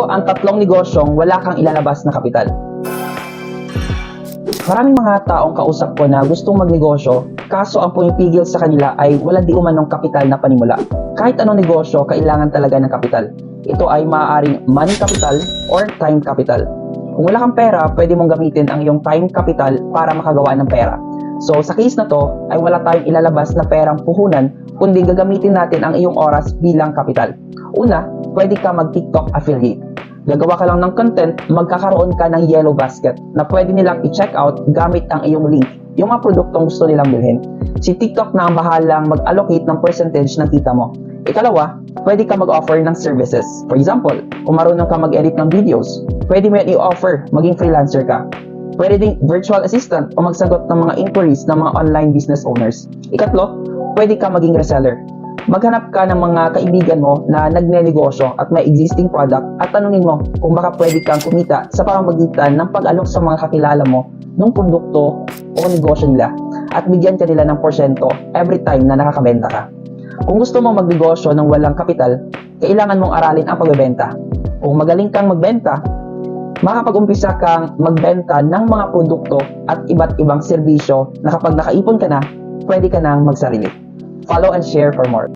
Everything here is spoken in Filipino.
Ito ang tatlong negosyong wala kang ilalabas na kapital. Maraming mga taong kausap ko na gustong magnegosyo, kaso ang pumipigil sa kanila ay walang di umanong kapital na panimula. Kahit anong negosyo, kailangan talaga ng kapital. Ito ay maaaring money capital or time capital. Kung wala kang pera, pwede mong gamitin ang iyong time capital para makagawa ng pera. So sa case na to, ay wala tayong ilalabas na perang puhunan, kundi gagamitin natin ang iyong oras bilang kapital. Una, pwede ka mag-TikTok affiliate. Gagawa ka lang ng content, magkakaroon ka ng yellow basket na pwede nilang i-check out gamit ang iyong link, yung mga produktong gusto nilang bilhin. Si TikTok na ang bahalang mag-allocate ng percentage ng kita mo. Ikalawa, pwede ka mag-offer ng services. For example, kung marunong ka mag-edit ng videos, pwede mo yan i-offer, maging freelancer ka. Pwede ding virtual assistant o magsagot ng mga inquiries ng mga online business owners. Ikatlo, pwede ka maging reseller. Maghanap ka ng mga kaibigan mo na nagnenegosyo at may existing product at tanungin mo kung baka pwede kang kumita sa pamamagitan ng pag-alok sa mga kakilala mo ng produkto o negosyo nila at bigyan ka nila ng porsyento every time na nakakabenta ka. Kung gusto mo magnegosyo ng walang kapital, kailangan mong aralin ang pagbebenta. Kung magaling kang magbenta, makapag-umpisa kang magbenta ng mga produkto at iba't ibang serbisyo na kapag nakaipon ka na, pwede ka nang magsarili. Follow and share for more.